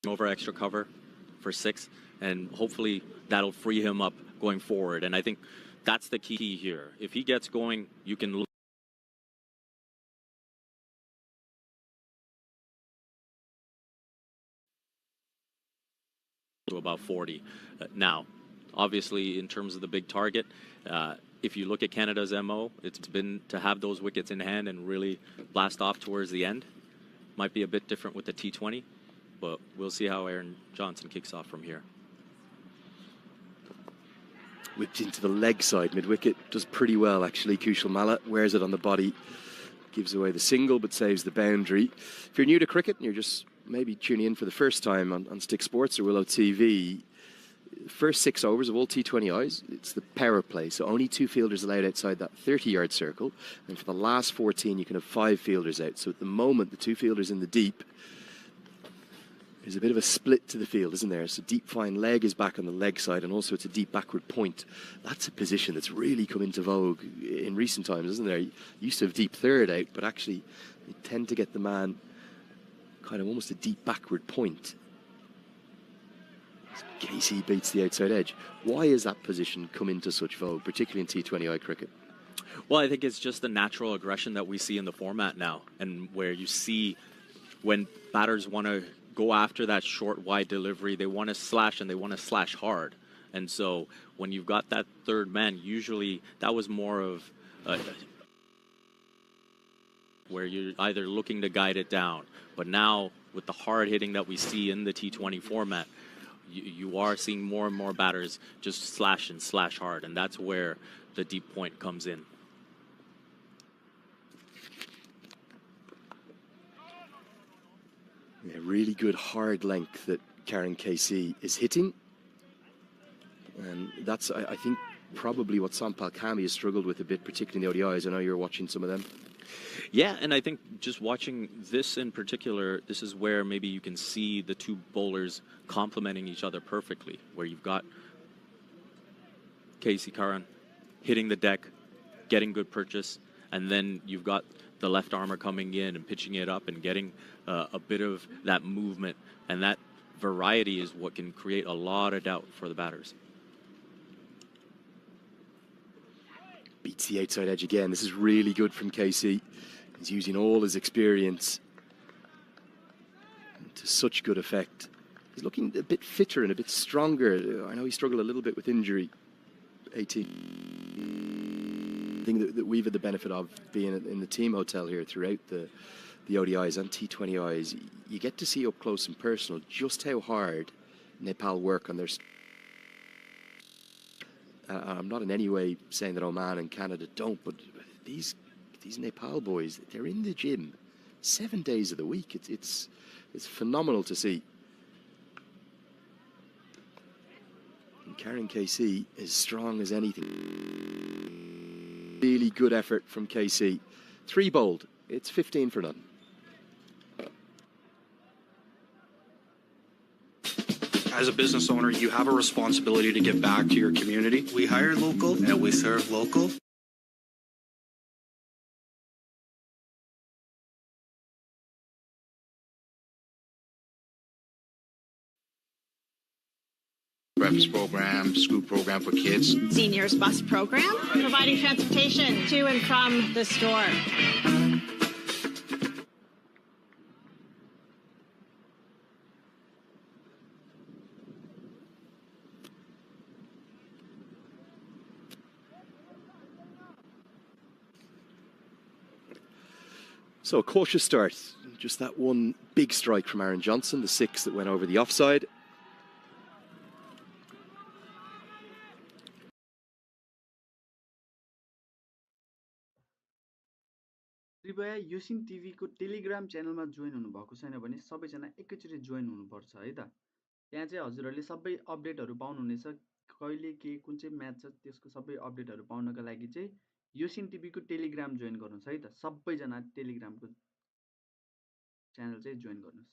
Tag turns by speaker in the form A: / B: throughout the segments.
A: over extra cover for 6, and hopefully that'll free him up going forward. And I think that's the key here. If he gets going, you can look to about 40. Now, obviously, in terms of the big target, if you look at Canada's MO, it's been to have those wickets in hand and really blast off towards the end. Might be a bit different with the T20, but we'll see how Aaron Johnson kicks off from here.
B: Whipped into the leg side mid-wicket, does pretty well actually. Kushal Malla wears it on the body, gives away the single but saves the boundary. If you're new to cricket and you're just maybe tuning in for the first time on Stick Sports or Willow TV, first 6 overs of all T20Is, it's the power play, so only 2 fielders allowed outside that 30-yard circle, and for the last 14 you can have 5 fielders out. So at the moment the 2 fielders in the deep, there's a bit of a split to the field, isn't there? So deep fine leg is back on the leg side, and also it's a deep backward point. That's a position that's really come into vogue in recent times, isn't there? You used to have deep third out, but actually they tend to get the man kind of almost a deep backward point. Casey beats the outside edge. Why has that position come into such vogue, particularly in T20I cricket?
A: Well, I think it's just the natural aggression that we see in the format now, and where you see when batters want to go after that short, wide delivery, they want to slash, and they want to slash hard. And so when you've got that third man, usually that was more of where you're either looking to guide it down. But now, with the hard hitting that we see in the T20 format, you are seeing more and more batters just slash and slash hard, and that's where the deep point comes in.
B: Yeah, really good hard length that Karen KC is hitting. And that's, I think, probably what Sampal Kami has struggled with a bit, particularly in the ODIs. I know you're watching some of them.
A: Yeah, and I think just watching this in particular, this is where maybe you can see the 2 bowlers complementing each other perfectly, where you've got Casey Karan hitting the deck, getting good purchase, and then you've got the left armer coming in and pitching it up and getting a bit of that movement, and that variety is what can create a lot of doubt for the batters.
B: Beats the outside edge again. This is really good from Casey. He's using all his experience to such good effect. He's looking a bit fitter and a bit stronger. I know he struggled a little bit with injury. 18. Thing that we've had the benefit of being in the team hotel here throughout the ODIs and T20Is. You get to see up close and personal just how hard Nepal work on their... I'm not in any way saying that Oman and Canada don't, but these Nepal boys, they're in the gym 7 days of the week. It's phenomenal to see. And Karen KC is strong as anything. Really good effort from KC. 3 bowled. It's 15 for none.
C: As a business owner, you have a responsibility to give back to your community.
D: We hire local and we serve local. Breakfast program, school program for kids.
E: Seniors bus program, providing transportation to and from the store.
B: So a cautious start. Just that one big strike from Aaron Johnson, the 6 that went over the offside.
F: कृपया eosin टिभीको Telegram च्यानलमा join हुनुभएको छैन भने सबैजना एकैचोटि join हुनुपर्छ है त। त्यहाँ चाहिँ हजुरहरूले सबै अपडेटहरू पाउनुहुनेछ, कहिले के कुन चाहिँ म्याच छ त्यसको सबै अपडेटहरू पाउनका लागि चाहिँ योसिन टिभीको टेलिग्राम जोइन गर्नुहोस् है त। सबैजना टेलिग्रामको च्यानल चाहिँ जोइन गर्नुहोस्।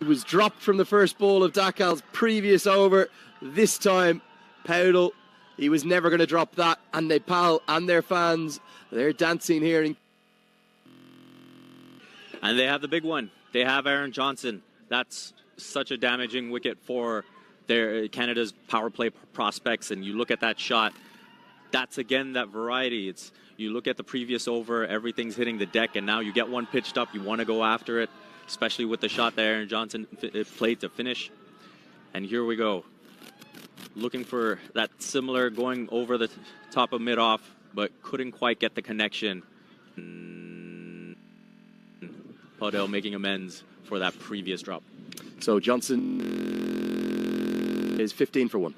B: It was dropped from the first ball of Dakal's previous over. This time, Powdle, he was never going to drop that. And Nepal and their fans, they're dancing here.
A: And they have the big one. They have Aaron Johnson. That's such a damaging wicket for their Canada's power play prospects. And you look at that shot, that's again that variety. It's you look at the previous over, everything's hitting the deck, and now you get one pitched up, you want to go after it, especially with the shot that Aaron Johnson played to finish. And here we go. Looking for that similar going over the top of mid-off, but couldn't quite get the connection. Podell making amends for that previous drop.
B: So Johnson is 15 for 1.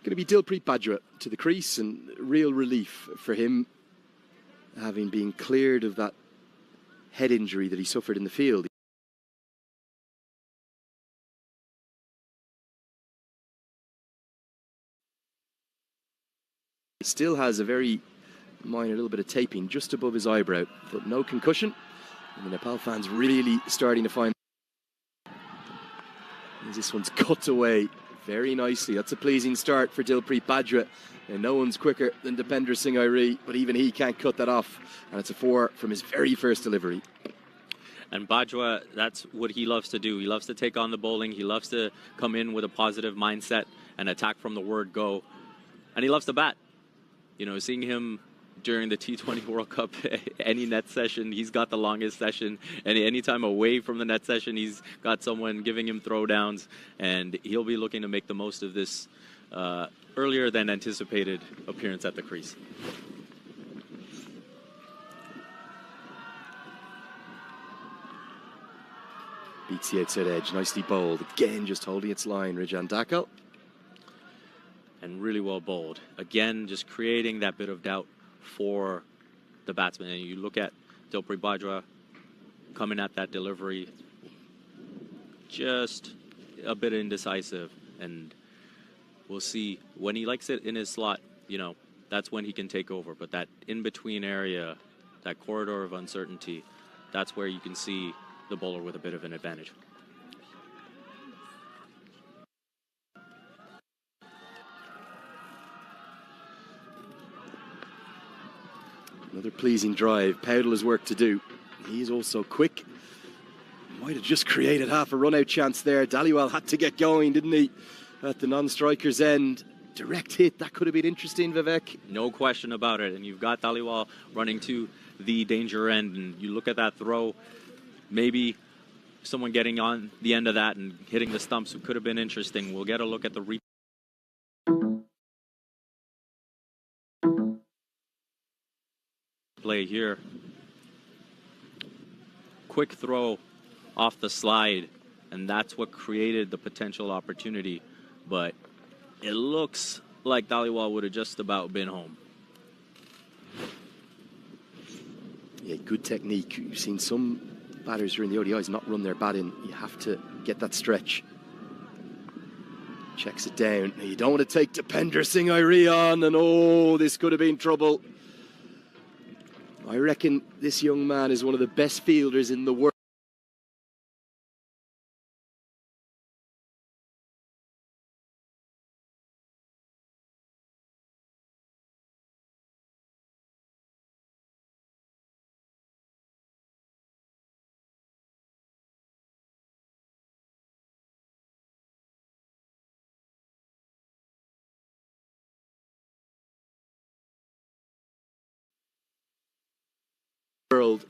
B: Going to be Dilpreet Bajwa to the crease, and real relief for him, having been cleared of that head injury that he suffered in the field. He still has a very minor little bit of taping just above his eyebrow, but no concussion. And the Nepal fans really starting to find as this one's cut away very nicely. That's a pleasing start for Dilpreet Bajwa. And no one's quicker than Dipender Singh Airi, but even he can't cut that off. And it's a 4 from his very first delivery.
A: And Bajwa, that's what he loves to do. He loves to take on the bowling. He loves to come in with a positive mindset and attack from the word go. And he loves to bat. You know, seeing him during the T20 World Cup, any net session, he's got the longest session. And anytime away from the net session, he's got someone giving him throwdowns. And he'll be looking to make the most of this earlier than anticipated appearance at the crease.
B: Beats the outside edge, nicely bowled. Again, just holding its line, Rajan Dakal.
A: And really well bowled. Again, just creating that bit of doubt for the batsman. And you look at Dilpreet Bajwa coming at that delivery, just a bit indecisive. And we'll see when he likes it in his slot, you know, that's when he can take over. But that in-between area, that corridor of uncertainty, that's where you can see the bowler with a bit of an advantage.
B: Another pleasing drive. Powdle has work to do. He's also quick. Might have just created half a run-out chance there. Dhaliwal had to get going, didn't he? At the non-striker's end. Direct hit. That could have been interesting, Vivek.
A: No question about it. And you've got Dhaliwal running to the danger end. And you look at that throw. Maybe someone getting on the end of that and hitting the stumps could have been interesting. We'll get a look at the replay. Play here. Quick throw off the slide, and that's what created the potential opportunity. But it looks like Dhaliwal would have just about been home.
B: Yeah, good technique. You've seen some batters during the ODIs not run their bat in. You have to get that stretch. Checks it down. Now, you don't want to take Dipender Singh Airi on, and oh, this could have been trouble. I reckon this young man is one of the best fielders in the world.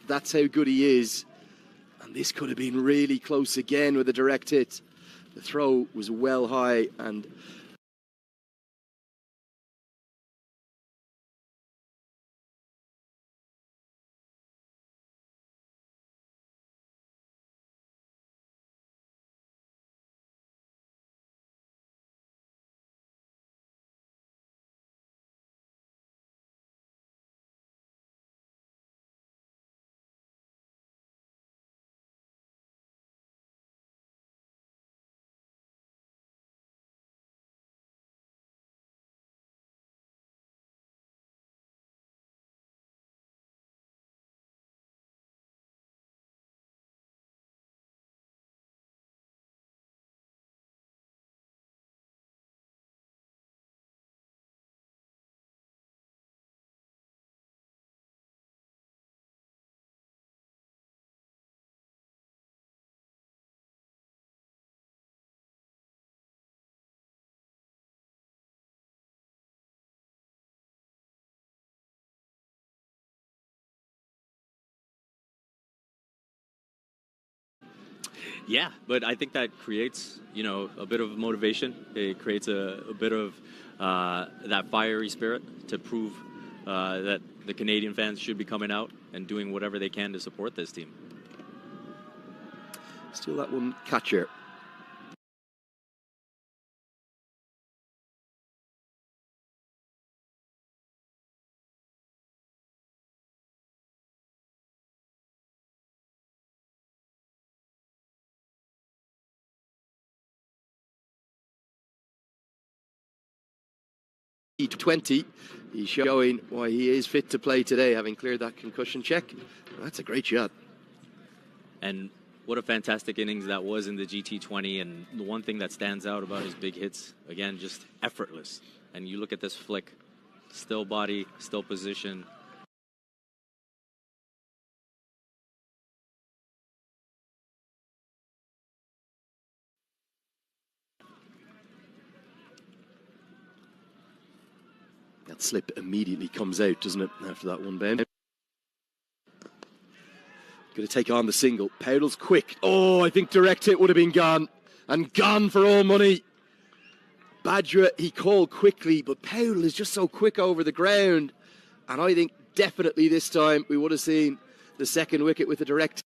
B: That's how good he is. And this could have been really close again with a direct hit. The throw was well high and
A: Yeah, but I think that creates, a bit of motivation. It creates a bit of that fiery spirit to prove that the Canadian fans should be coming out and doing whatever they can to support this team.
B: Still that one catcher. T20, he's showing why he is fit to play today, having cleared that concussion check. That's a great shot.
A: And what a fantastic innings that was in the GT20. And the one thing that stands out about his big hits, again, just effortless. And you look at this flick, still body, still position.
B: That slip immediately comes out, doesn't it, after that one bound? Going to take on the single. Powell's quick. Oh, I think direct hit would have been gone. And gone for all money. Badra, he called quickly, but Powell is just so quick over the ground. And I think definitely this time we would have seen the second wicket with a direct